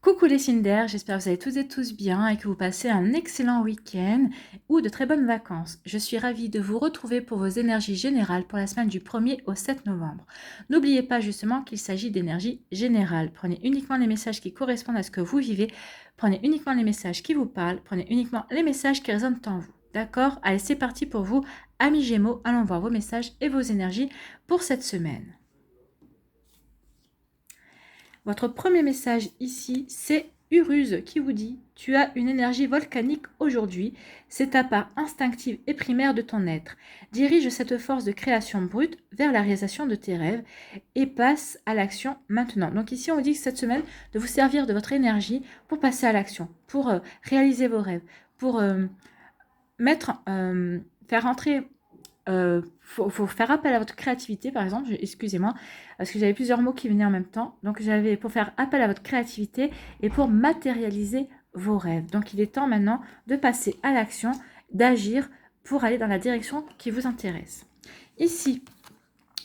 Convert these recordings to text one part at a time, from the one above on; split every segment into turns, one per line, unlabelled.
Coucou les Cinder, j'espère que vous allez toutes et tous bien et que vous passez un excellent week-end ou de très bonnes vacances. Je suis ravie de vous retrouver pour vos énergies générales pour la semaine du 1er au 7 novembre. N'oubliez pas justement qu'il s'agit d'énergie générale. Prenez uniquement les messages qui correspondent à ce que vous vivez, prenez uniquement les messages qui vous parlent, prenez uniquement les messages qui résonnent en vous. D'accord? Allez, c'est parti pour vous, amis Gémeaux, allons voir vos messages et vos énergies pour cette semaine. Votre premier message ici, c'est Uruse qui vous dit « Tu as une énergie volcanique aujourd'hui, c'est ta part instinctive et primaire de ton être. Dirige cette force de création brute vers la réalisation de tes rêves et passe à l'action maintenant. » Donc ici, on vous dit que cette semaine, de vous servir de votre énergie pour passer à l'action, pour réaliser vos rêves, pour faire entrer... faut faire appel à votre créativité, par exemple, excusez-moi, parce que j'avais plusieurs mots qui venaient en même temps. Donc, j'avais pour faire appel à votre créativité et pour matérialiser vos rêves. Donc, il est temps maintenant de passer à l'action, d'agir pour aller dans la direction qui vous intéresse. Ici,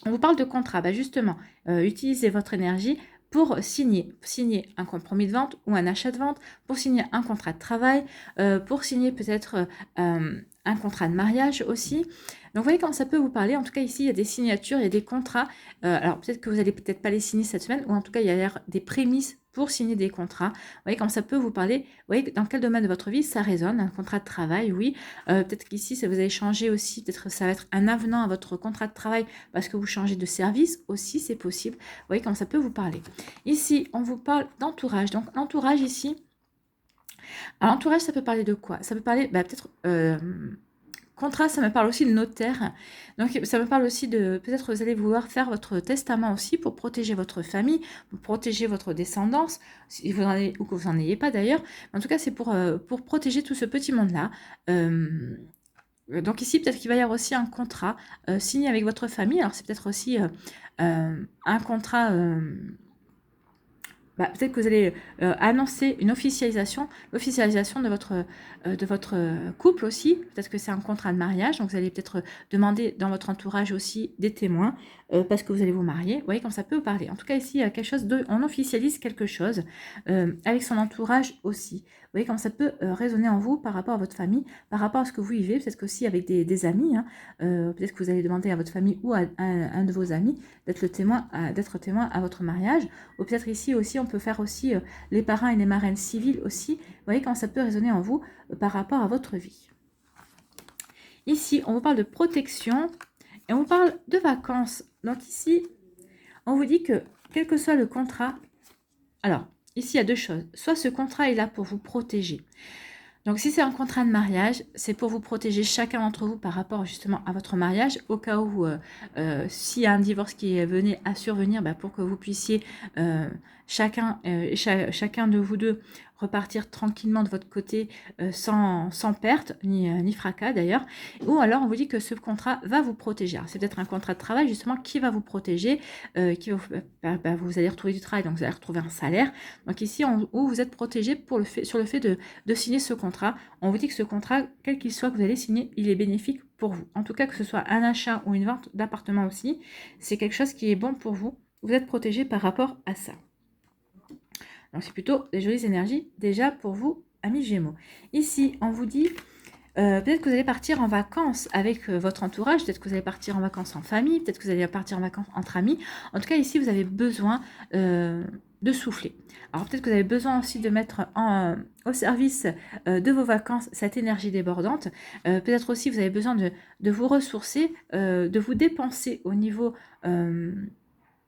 on vous parle de contrat. Bah justement, utilisez votre énergie pour signer un compromis de vente ou un achat de vente, pour signer un contrat de travail, pour signer peut-être un contrat de mariage aussi. Donc, vous voyez comment ça peut vous parler. En tout cas, ici, il y a des signatures, il y a des contrats. Alors, peut-être que vous n'allez peut-être pas les signer cette semaine, ou en tout cas, il y a l'air des prémices pour signer des contrats. Vous voyez comment ça peut vous parler. Vous voyez dans quel domaine de votre vie ça résonne. Un contrat de travail, oui. Peut-être qu'ici, ça vous allez changer aussi. Peut-être que ça va être un avenant à votre contrat de travail parce que vous changez de service aussi, c'est possible. Vous voyez comment ça peut vous parler. Ici, on vous parle d'entourage. Donc, l'entourage ici... Alors, l'entourage, ça peut parler de quoi? Ça peut parler peut-être... contrat, ça me parle aussi de notaire. Donc, ça me parle aussi de... Peut-être vous allez vouloir faire votre testament aussi pour protéger votre famille, pour protéger votre descendance, si vous en avez, ou que vous n'en ayez pas d'ailleurs. En tout cas, c'est pour protéger tout ce petit monde-là. Donc ici, peut-être qu'il va y avoir aussi un contrat signé avec votre famille. Alors, c'est peut-être aussi un contrat... peut-être que vous allez annoncer une l'officialisation de votre couple aussi. Peut-être que c'est un contrat de mariage, donc vous allez peut-être demander dans votre entourage aussi des témoins parce que vous allez vous marier. Vous voyez comme ça peut vous parler. En tout cas, ici, il y a quelque chose on officialise quelque chose avec son entourage aussi. Vous voyez comme ça peut résonner en vous par rapport à votre famille, par rapport à ce que vous vivez, peut-être qu'aussi avec des amis. Hein, peut-être que vous allez demander à votre famille ou à un de vos amis d'être témoin à votre mariage. Ou peut-être ici aussi, on peut faire aussi les parrains et les marraines civiles aussi. Vous voyez quand ça peut résonner en vous par rapport à votre vie. Ici, on vous parle de protection et on vous parle de vacances. Donc ici, on vous dit que quel que soit le contrat... Alors, ici, il y a deux choses. Soit ce contrat est là pour vous protéger. Donc, si c'est un contrat de mariage, c'est pour vous protéger chacun d'entre vous par rapport justement à votre mariage, au cas où s'il y a un divorce qui venait à survenir, pour que vous puissiez chacun de vous deux repartir tranquillement de votre côté sans perte, ni fracas d'ailleurs. Ou alors, on vous dit que ce contrat va vous protéger. C'est peut-être un contrat de travail justement qui va vous protéger, qui va vous allez retrouver du travail, donc vous allez retrouver un salaire. Donc ici, où vous êtes protégé sur le fait de signer ce contrat. On vous dit que ce contrat, quel qu'il soit que vous allez signer, il est bénéfique pour vous. En tout cas, que ce soit un achat ou une vente d'appartement aussi, c'est quelque chose qui est bon pour vous. Vous êtes protégé par rapport à ça. Donc, c'est plutôt des jolies énergies déjà pour vous, amis Gémeaux. Ici, on vous dit... peut-être que vous allez partir en vacances avec votre entourage, peut-être que vous allez partir en vacances en famille, peut-être que vous allez partir en vacances entre amis. En tout cas, ici, vous avez besoin de souffler. Alors, peut-être que vous avez besoin aussi de mettre au service de vos vacances cette énergie débordante. Peut-être aussi, vous avez besoin de vous ressourcer, de vous dépenser au niveau...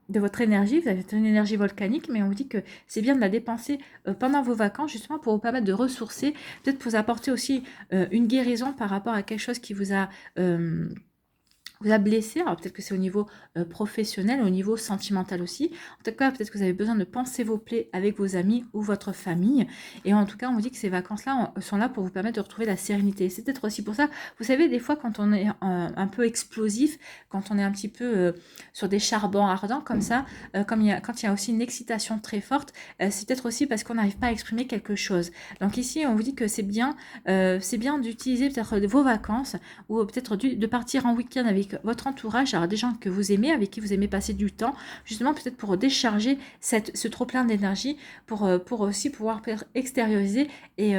de votre énergie, vous avez une énergie volcanique, mais on vous dit que c'est bien de la dépenser pendant vos vacances, justement pour vous permettre de ressourcer, peut-être pour vous apporter aussi une guérison par rapport à quelque chose qui vous a blessé. Alors peut-être que c'est au niveau professionnel, au niveau sentimental aussi. En tout cas, peut-être que vous avez besoin de penser vos plaies avec vos amis ou votre famille. Et en tout cas, on vous dit que ces vacances-là sont là pour vous permettre de retrouver la sérénité. C'est peut-être aussi pour ça, vous savez, des fois, quand on est un peu explosif, quand on est un petit peu sur des charbons ardents comme ça, quand il y a aussi une excitation très forte, c'est peut-être aussi parce qu'on n'arrive pas à exprimer quelque chose. Donc ici, on vous dit que c'est bien d'utiliser peut-être vos vacances ou peut-être de partir en week-end avec avec votre entourage, alors des gens que vous aimez, avec qui vous aimez passer du temps, justement peut-être pour décharger ce trop-plein d'énergie, pour aussi pouvoir peut-être extérioriser et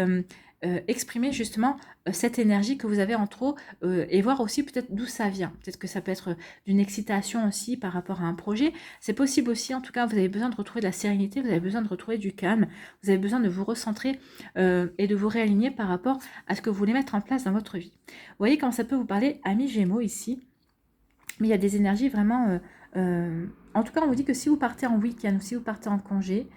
exprimer justement cette énergie que vous avez en trop et voir aussi peut-être d'où ça vient. Peut-être que ça peut être d'une excitation aussi par rapport à un projet. C'est possible aussi, en tout cas, vous avez besoin de retrouver de la sérénité, vous avez besoin de retrouver du calme, vous avez besoin de vous recentrer et de vous réaligner par rapport à ce que vous voulez mettre en place dans votre vie. Vous voyez comment ça peut vous parler, amis Gémeaux ici, mais il y a des énergies vraiment... en tout cas, on vous dit que si vous partez en week-end ou si vous partez en congé,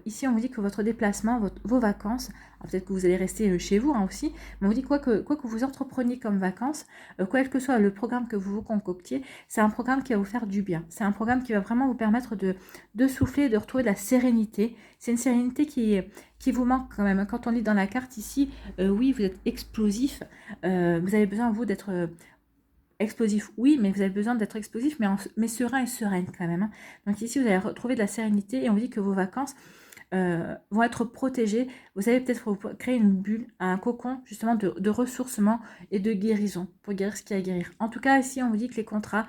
ici on vous dit que votre déplacement, vos vacances, peut-être que vous allez rester chez vous aussi, mais on vous dit quoi que vous entrepreniez comme vacances, quel que soit le programme que vous vous concoctiez, c'est un programme qui va vous faire du bien. C'est un programme qui va vraiment vous permettre de souffler, de retrouver de la sérénité. C'est une sérénité qui vous manque quand même. Quand on lit dans la carte ici, oui, vous êtes explosif, vous avez besoin, vous, d'être... explosif, oui, mais vous avez besoin d'être explosif, mais serein et sereine quand même. Donc ici, vous allez retrouver de la sérénité et on dit que vos vacances vont être protégées. Vous allez peut-être créer une bulle, un cocon justement de ressourcement et de guérison pour guérir ce qu'il y a à guérir. En tout cas, ici, on vous dit que les contrats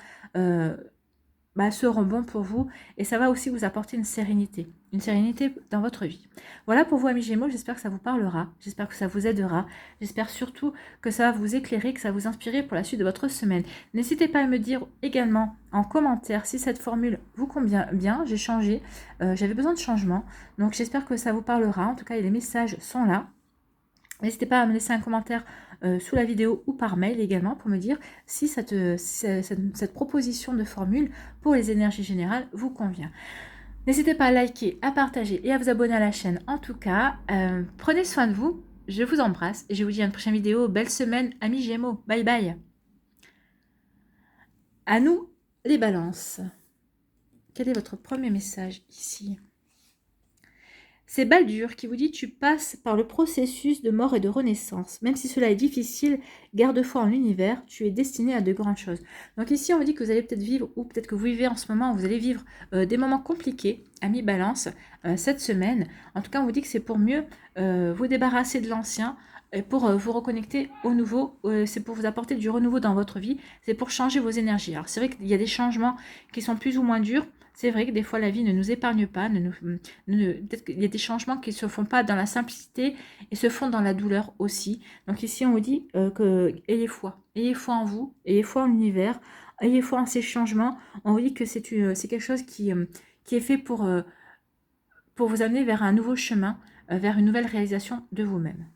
seront bons pour vous et ça va aussi vous apporter une sérénité dans votre vie. Voilà pour vous, amis Gémeaux, j'espère que ça vous parlera, j'espère que ça vous aidera, j'espère surtout que ça va vous éclairer, que ça va vous inspirer pour la suite de votre semaine. N'hésitez pas à me dire également en commentaire si cette formule vous convient bien. J'ai changé, j'avais besoin de changement, donc j'espère que ça vous parlera. En tout cas, les messages sont là. N'hésitez pas à me laisser un commentaire sous la vidéo ou par mail également pour me dire si cette proposition de formule pour les énergies générales vous convient. N'hésitez pas à liker, à partager et à vous abonner à la chaîne. En tout cas, prenez soin de vous, je vous embrasse et je vous dis à une prochaine vidéo. Belle semaine, amis Gémeaux. Bye bye. À nous, les balances. Quel est votre premier message ici ? C'est Baldur qui vous dit « Tu passes par le processus de mort et de renaissance. Même si cela est difficile, garde foi en l'univers, tu es destiné à de grandes choses. » Donc ici, on vous dit que vous allez peut-être vivre, ou peut-être que vous vivez en ce moment, vous allez vivre des moments compliqués, amis Balance, cette semaine. En tout cas, on vous dit que c'est pour mieux vous débarrasser de l'ancien, et pour vous reconnecter au nouveau, c'est pour vous apporter du renouveau dans votre vie, c'est pour changer vos énergies. Alors c'est vrai qu'il y a des changements qui sont plus ou moins durs, c'est vrai que des fois la vie ne nous épargne pas, peut-être qu'il y a des changements qui ne se font pas dans la simplicité et se font dans la douleur aussi. Donc ici on vous dit que ayez foi en vous, ayez foi en l'univers, ayez foi en ces changements. On vous dit que c'est quelque chose qui est fait pour vous amener vers un nouveau chemin, vers une nouvelle réalisation de vous-même.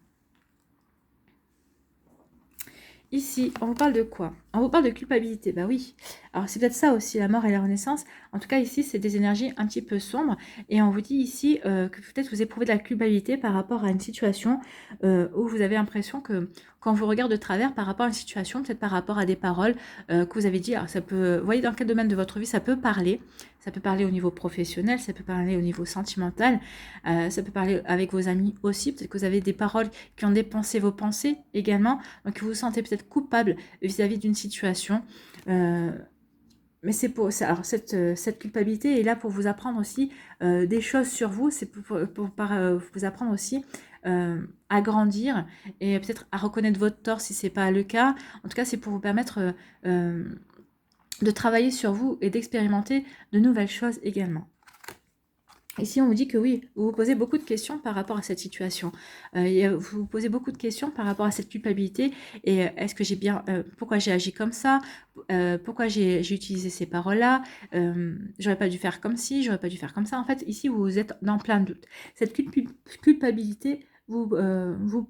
Ici, on vous parle de quoi? On vous parle de culpabilité, bah oui. Alors c'est peut-être ça aussi, la mort et la renaissance. En tout cas, ici, c'est des énergies un petit peu sombres. Et on vous dit ici que peut-être vous éprouvez de la culpabilité par rapport à une situation où vous avez l'impression que quand vous regardez de travers par rapport à une situation, peut-être par rapport à des paroles que vous avez dit, alors ça peut, vous voyez dans quel domaine de votre vie ça peut parler. Ça peut parler au niveau professionnel, ça peut parler au niveau sentimental, ça peut parler avec vos amis aussi. Peut-être que vous avez des paroles qui ont dépensé vos pensées également. Donc vous vous sentez peut-être coupable vis-à-vis d'une situation. Mais c'est pour ça. Alors cette culpabilité est là pour vous apprendre aussi des choses sur vous. C'est pour vous apprendre aussi à grandir et peut-être à reconnaître votre tort si c'est pas le cas. En tout cas, c'est pour vous permettre de travailler sur vous et d'expérimenter de nouvelles choses également. Ici, on vous dit que oui, vous vous posez beaucoup de questions par rapport à cette situation. Vous vous posez beaucoup de questions par rapport à cette culpabilité. Et est-ce que j'ai bien... pourquoi j'ai agi comme ça? Pourquoi j'ai utilisé ces paroles-là? J'aurais pas dû faire comme ci, j'aurais pas dû faire comme ça. En fait, ici, vous êtes dans plein de doutes. Cette culpabilité vous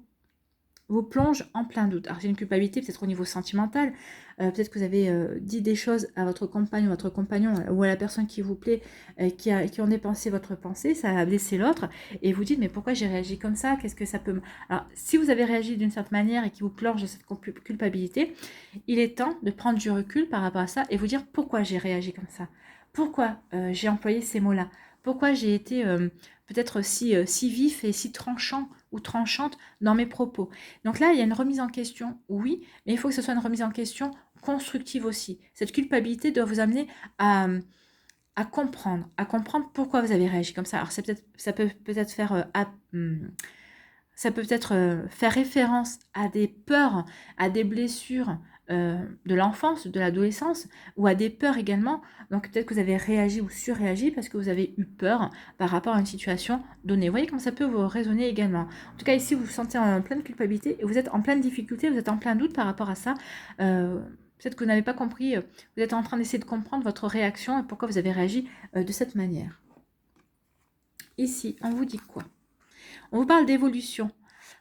plonge en plein doute. Alors, c'est une culpabilité peut-être au niveau sentimental. Peut-être que vous avez dit des choses à votre compagne, votre compagnon ou à la personne qui vous plaît, qui ont dépensé votre pensée, ça a blessé l'autre, et vous dites, mais pourquoi j'ai réagi comme ça? Qu'est-ce que ça peut... Alors, si vous avez réagi d'une certaine manière et qui vous plonge dans cette culpabilité, il est temps de prendre du recul par rapport à ça et vous dire pourquoi j'ai réagi comme ça. Pourquoi j'ai employé ces mots-là? Pourquoi j'ai été peut-être si vif et si tranchant ou tranchante dans mes propos. Donc là, il y a une remise en question, oui, mais il faut que ce soit une remise en question constructive aussi. Cette culpabilité doit vous amener à comprendre pourquoi vous avez réagi comme ça. Alors ça peut peut-être faire ça peut peut-être faire référence à des peurs, à des blessures de l'enfance, de l'adolescence, ou à des peurs également. Donc peut-être que vous avez réagi ou surréagi parce que vous avez eu peur par rapport à une situation donnée. Vous voyez comment ça peut vous résonner également. En tout cas, ici, vous vous sentez en pleine culpabilité et vous êtes en pleine difficulté, vous êtes en plein doute par rapport à ça. Peut-être que vous n'avez pas compris, vous êtes en train d'essayer de comprendre votre réaction et pourquoi vous avez réagi de cette manière. Ici, on vous dit quoi? On vous parle d'évolution.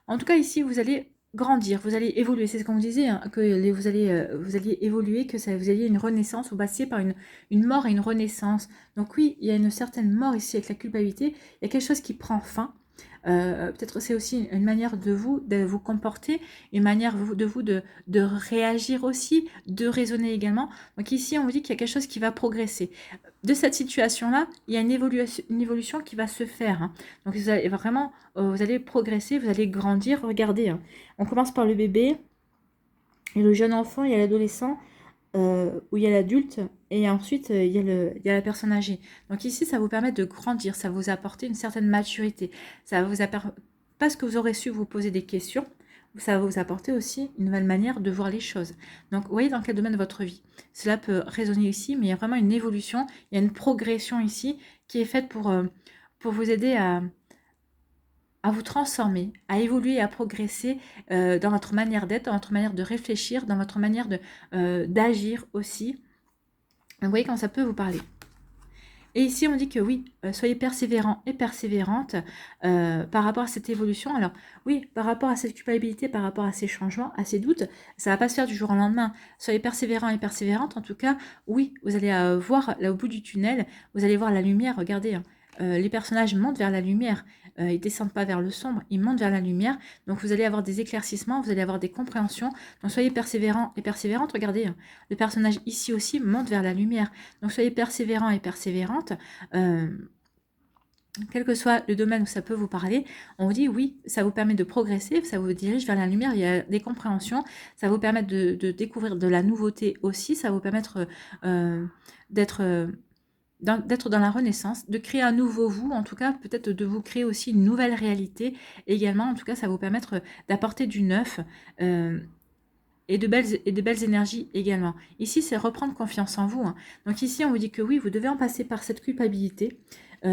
En tout cas, ici, vous allez grandir, vous allez évoluer. C'est ce qu'on vous disait, hein, que vous alliez évoluer, que vous alliez une renaissance, vous passiez par une mort et une renaissance. Donc oui, il y a une certaine mort ici avec la culpabilité. Il y a quelque chose qui prend fin. Peut-être c'est aussi une manière de vous comporter, une manière de réagir aussi, de raisonner également. Donc ici, on vous dit qu'il y a quelque chose qui va progresser. De cette situation-là, il y a une évolution qui va se faire. Hein. Donc vous allez vraiment, vous allez progresser, vous allez grandir. Regardez, hein. On commence par le bébé, et le jeune enfant, il y a l'adolescent, où il y a l'adulte, et ensuite il y a la personne âgée. Donc ici, ça vous permet de grandir, ça vous apporter une certaine maturité. Ça va vous apporter, parce que vous aurez su vous poser des questions, ça va vous apporter aussi une nouvelle manière de voir les choses. Donc, vous voyez dans quel domaine de votre vie. Cela peut résonner ici, mais il y a vraiment une évolution, il y a une progression ici qui est faite pour vous aider à vous transformer, à évoluer, à progresser dans votre manière d'être, dans votre manière de réfléchir, dans votre manière d'agir aussi. Vous voyez quand ça peut vous parler. Et ici, on dit que oui, soyez persévérants et persévérantes par rapport à cette évolution. Alors oui, par rapport à cette culpabilité, par rapport à ces changements, à ces doutes, ça ne va pas se faire du jour au lendemain. Soyez persévérants et persévérantes. En tout cas, oui, vous allez voir là au bout du tunnel, vous allez voir la lumière. Regardez, hein, les personnages montent vers la lumière. Ils ne descendent pas vers le sombre, ils montent vers la lumière. Donc vous allez avoir des éclaircissements, vous allez avoir des compréhensions. Donc soyez persévérants et persévérantes. Regardez, hein, le personnage ici aussi monte vers la lumière. Donc soyez persévérants et persévérantes. Quel que soit le domaine où ça peut vous parler, on vous dit oui, ça vous permet de progresser, ça vous dirige vers la lumière, il y a des compréhensions, ça vous permet de découvrir de la nouveauté aussi, ça vous permettre d'être dans la renaissance, de créer un nouveau vous, en tout cas peut-être de vous créer aussi une nouvelle réalité également, en tout cas ça va vous permettre d'apporter du neuf et de belles énergies également. Ici c'est reprendre confiance en vous. Hein. Donc ici on vous dit que oui, vous devez en passer par cette culpabilité.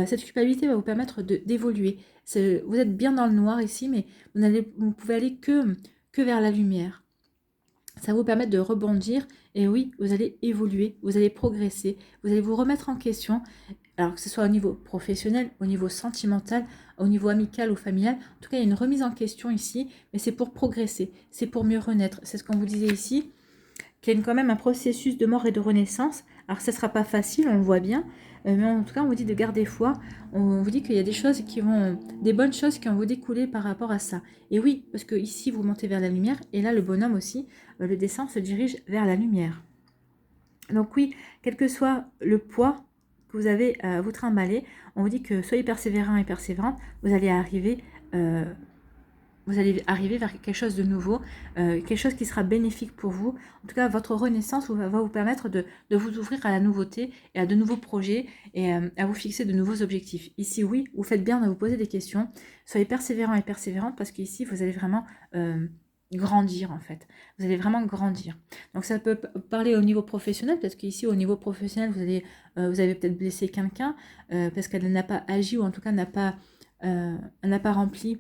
Cette culpabilité va vous permettre d'évoluer. Vous êtes bien dans le noir ici, mais vous pouvez aller que vers la lumière. Ça va vous permettre de rebondir et oui, vous allez évoluer, vous allez progresser, vous allez vous remettre en question, alors que ce soit au niveau professionnel, au niveau sentimental, au niveau amical ou familial. En tout cas, il y a une remise en question ici, mais c'est pour progresser, c'est pour mieux renaître. C'est ce qu'on vous disait ici, qu'il y a quand même un processus de mort et de renaissance. Alors, ça ne sera pas facile, on le voit bien, mais en tout cas, on vous dit de garder foi. On vous dit qu'il y a des bonnes choses qui vont vous découler par rapport à ça. Et oui, parce que ici, vous montez vers la lumière, et là, le bonhomme aussi, le dessin se dirige vers la lumière. Donc oui, quel que soit le poids que vous avez à vous trimballer, on vous dit que soyez persévérants et persévérantes, vous allez arriver vers quelque chose de nouveau, quelque chose qui sera bénéfique pour vous. En tout cas, votre renaissance va vous permettre de vous ouvrir à la nouveauté et à de nouveaux projets et à vous fixer de nouveaux objectifs. Ici, oui, vous faites bien de vous poser des questions. Soyez persévérants et persévérantes parce qu'ici, vous allez vraiment grandir en fait. Vous allez vraiment grandir. Donc ça peut parler au niveau professionnel, parce qu'ici au niveau professionnel, vous avez peut-être blessé quelqu'un parce qu'elle n'a pas agi ou en tout cas n'a pas rempli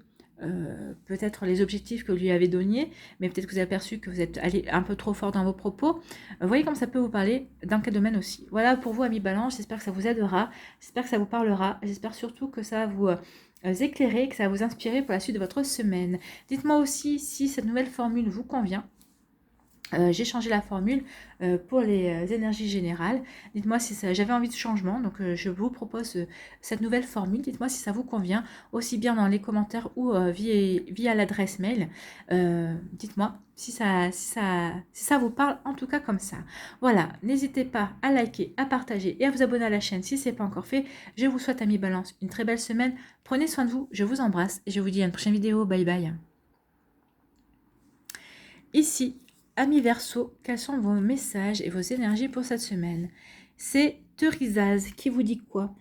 peut-être les objectifs que vous lui avez donnés, mais peut-être que vous avez aperçu que vous êtes allé un peu trop fort dans vos propos. Vous voyez comme ça peut vous parler dans quel domaine aussi. Voilà pour vous, amis Balance, j'espère que ça vous aidera, j'espère que ça vous parlera, j'espère surtout que ça va vous éclairer, que ça va vous inspirer pour la suite de votre semaine. Dites-moi aussi si cette nouvelle formule vous convient. J'ai changé la formule pour les énergies générales. Dites-moi si j'avais envie de changement, donc je vous propose cette nouvelle formule. Dites-moi si ça vous convient, aussi bien dans les commentaires ou via l'adresse mail. Dites-moi si ça vous parle, en tout cas comme ça. Voilà, n'hésitez pas à liker, à partager et à vous abonner à la chaîne si ce n'est pas encore fait. Je vous souhaite, amis Balance, une très belle semaine. Prenez soin de vous, je vous embrasse et je vous dis à une prochaine vidéo. Bye bye. Ici, amis Verseau, quels sont vos messages et vos énergies pour cette semaine? C'est Terizaz qui vous dit quoi?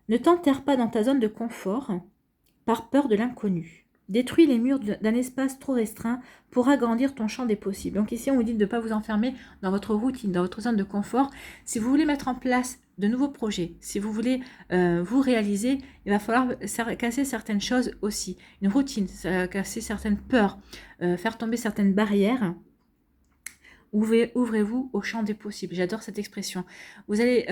Ne t'enterre pas dans ta zone de confort par peur de l'inconnu. Détruis les murs d'un espace trop restreint pour agrandir ton champ des possibles. Donc ici, on vous dit de ne pas vous enfermer dans votre routine, dans votre zone de confort. Si vous voulez mettre en place de nouveaux projets, si vous voulez vous réaliser, il va falloir casser certaines choses aussi. Une routine, casser certaines peurs, faire tomber certaines barrières. Ouvrez-vous au champ des possibles. J'adore cette expression. Vous allez,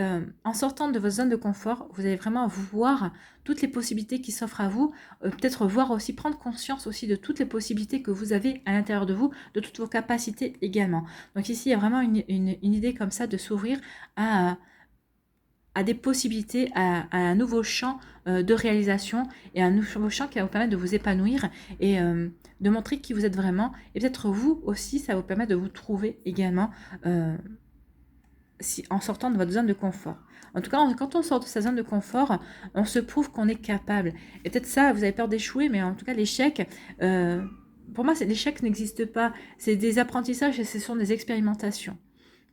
en sortant de votre zone de confort, vous allez vraiment voir toutes les possibilités qui s'offrent à vous. Peut-être voir aussi, prendre conscience aussi de toutes les possibilités que vous avez à l'intérieur de vous, de toutes vos capacités également. Donc ici, il y a vraiment une idée comme ça de s'ouvrir à des possibilités, à un nouveau champ de réalisation et un nouveau champ qui va vous permettre de vous épanouir et de montrer qui vous êtes vraiment. Et peut-être vous aussi, ça va vous permettre de vous trouver également en sortant de votre zone de confort. En tout cas, quand on sort de sa zone de confort, on se prouve qu'on est capable. Et peut-être ça, vous avez peur d'échouer, mais en tout cas, l'échec, pour moi, l'échec n'existe pas. C'est des apprentissages et ce sont des expérimentations.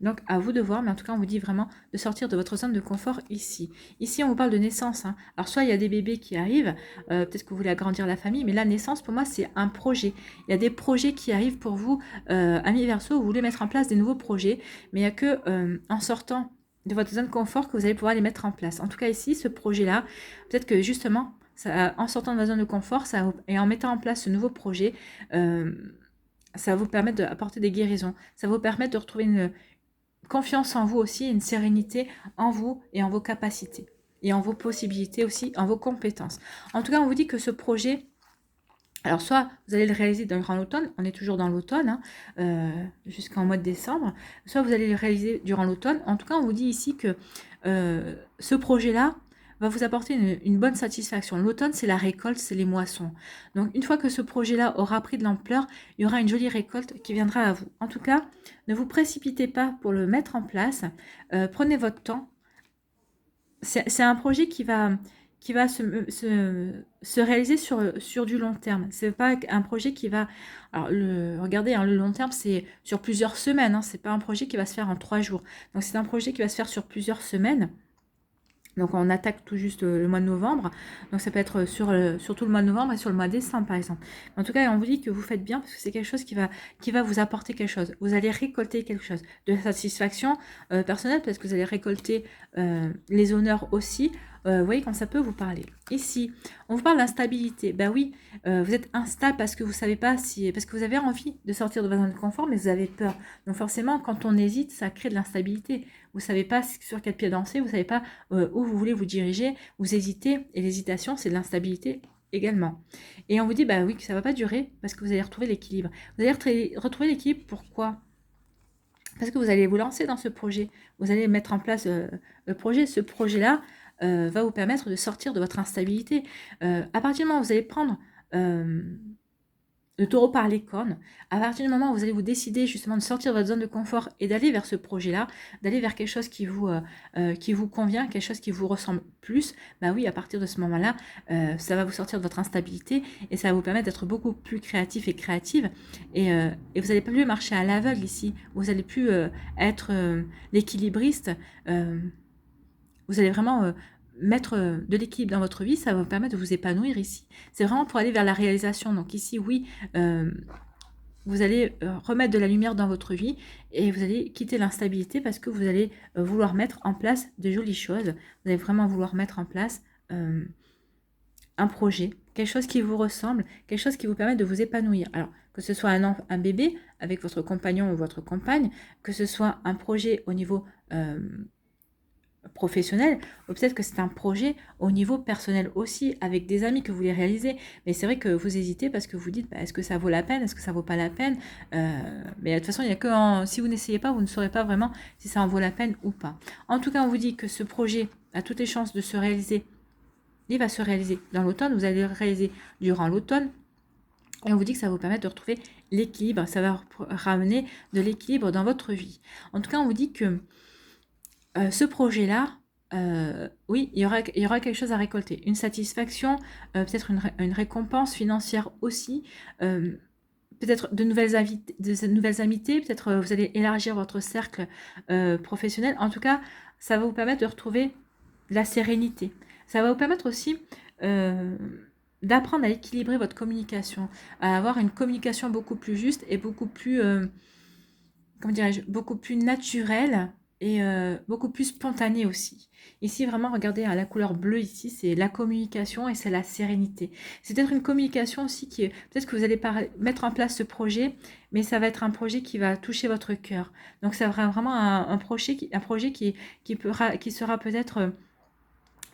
Donc, à vous de voir, mais en tout cas, on vous dit vraiment de sortir de votre zone de confort ici. Ici, on vous parle de naissance. Hein. Alors, soit il y a des bébés qui arrivent, peut-être que vous voulez agrandir la famille, mais la naissance, pour moi, c'est un projet. Il y a des projets qui arrivent pour vous, amis Verseau, vous voulez mettre en place des nouveaux projets, mais il n'y a que en sortant de votre zone de confort que vous allez pouvoir les mettre en place. En tout cas, ici, ce projet-là, peut-être que justement, en sortant de votre zone de confort et en mettant en place ce nouveau projet, ça va vous permettre d'apporter des guérisons. Ça va vous permettre de retrouver une confiance en vous aussi, une sérénité en vous et en vos capacités et en vos possibilités aussi, en vos compétences. En tout cas, on vous dit que ce projet, alors soit vous allez le réaliser durant l'automne, on est toujours dans l'automne, jusqu'en mois de décembre, soit vous allez le réaliser durant l'automne. En tout cas, on vous dit ici que ce projet-là va vous apporter une bonne satisfaction. L'automne, c'est la récolte, c'est les moissons. Donc, une fois que ce projet-là aura pris de l'ampleur, il y aura une jolie récolte qui viendra à vous. En tout cas, ne vous précipitez pas pour le mettre en place. Prenez votre temps. C'est un projet qui va se réaliser sur du long terme. Ce n'est pas un projet qui va... Alors, regardez, hein, le long terme, c'est sur plusieurs semaines. Ce n'est pas un projet qui va se faire en 3 jours. Donc, c'est un projet qui va se faire sur plusieurs semaines. Donc on attaque tout juste le mois de novembre, donc ça peut être sur tout le mois de novembre et sur le mois de décembre par exemple. En tout cas, on vous dit que vous faites bien parce que c'est quelque chose qui va vous apporter quelque chose. Vous allez récolter quelque chose de satisfaction personnelle parce que vous allez récolter les honneurs aussi. Vous voyez quand ça peut vous parler. Ici, on vous parle d'instabilité. Ben oui, vous êtes instable parce que vous savez pas parce que vous avez envie de sortir de votre zone de confort, mais vous avez peur. Donc forcément, quand on hésite, ça crée de l'instabilité. Vous savez pas sur quel pied danser, vous savez pas où vous voulez vous diriger, vous hésitez, et l'hésitation, c'est de l'instabilité également. Et on vous dit, bah oui, que ça va pas durer parce que vous allez retrouver l'équilibre. Vous allez retrouver l'équilibre, pourquoi ? Parce que vous allez vous lancer dans ce projet. Vous allez mettre en place le projet. Ce projet-là va vous permettre de sortir de votre instabilité. À partir du moment où vous allez prendre le taureau par les cornes, à partir du moment où vous allez vous décider justement de sortir de votre zone de confort et d'aller vers ce projet-là, d'aller vers quelque chose qui vous convient, quelque chose qui vous ressemble plus, bah oui, à partir de ce moment-là, ça va vous sortir de votre instabilité et ça va vous permettre d'être beaucoup plus créatif et créative et vous n'allez plus marcher à l'aveugle ici, vous n'allez plus être l'équilibriste, vous allez vraiment mettre de l'équilibre dans votre vie, ça va vous permettre de vous épanouir ici. C'est vraiment pour aller vers la réalisation. Donc ici, oui, vous allez remettre de la lumière dans votre vie et vous allez quitter l'instabilité parce que vous allez vouloir mettre en place de jolies choses. Vous allez vraiment vouloir mettre en place un projet, quelque chose qui vous ressemble, quelque chose qui vous permet de vous épanouir. Alors, que ce soit un bébé avec votre compagnon ou votre compagne, que ce soit un projet au niveau professionnel, ou peut-être que c'est un projet au niveau personnel aussi, avec des amis que vous voulez réaliser. Mais c'est vrai que vous hésitez parce que vous dites, bah, est-ce que ça vaut la peine, est-ce que ça vaut pas la peine mais de toute façon, il y a que si vous n'essayez pas, vous ne saurez pas vraiment si ça en vaut la peine ou pas. En tout cas, on vous dit que ce projet a toutes les chances de se réaliser. Il va se réaliser dans l'automne, vous allez le réaliser durant l'automne. Et on vous dit que ça va vous permettre de retrouver l'équilibre, ça va ramener de l'équilibre dans votre vie. En tout cas, on vous dit que ce projet-là, oui, il y aura quelque chose à récolter. Une satisfaction, peut-être une récompense financière aussi, peut-être de nouvelles amitiés, peut-être vous allez élargir votre cercle professionnel. En tout cas, ça va vous permettre de retrouver la sérénité. Ça va vous permettre aussi d'apprendre à équilibrer votre communication, à avoir une communication beaucoup plus juste et beaucoup plus, comment dirais-je, beaucoup plus naturelle et beaucoup plus spontanée aussi. Ici, vraiment, regardez, hein, la couleur bleue ici, c'est la communication et c'est la sérénité. C'est peut-être une communication aussi qui est, peut-être que vous allez mettre en place ce projet, mais ça va être un projet qui va toucher votre cœur. Donc, ça sera vraiment un projet qui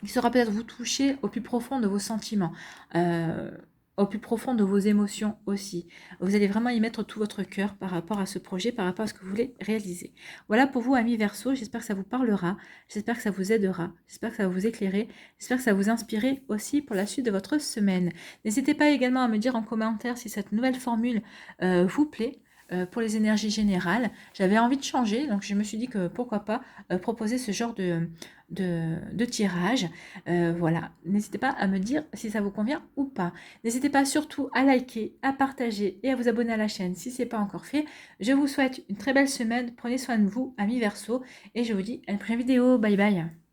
sera peut-être vous toucher au plus profond de vos sentiments, euh, au plus profond de vos émotions aussi. Vous allez vraiment y mettre tout votre cœur par rapport à ce projet, par rapport à ce que vous voulez réaliser. Voilà pour vous, amis Verseau, j'espère que ça vous parlera, j'espère que ça vous aidera, j'espère que ça va vous éclairer, j'espère que ça va vous inspirer aussi pour la suite de votre semaine. N'hésitez pas également à me dire en commentaire si cette nouvelle formule vous plaît. Pour les énergies générales, j'avais envie de changer, donc je me suis dit que pourquoi pas proposer ce genre de tirage. Voilà, n'hésitez pas à me dire si ça vous convient ou pas. N'hésitez pas surtout à liker, à partager et à vous abonner à la chaîne si ce n'est pas encore fait. Je vous souhaite une très belle semaine, prenez soin de vous, amis Verseau, et je vous dis à une prochaine vidéo, bye bye.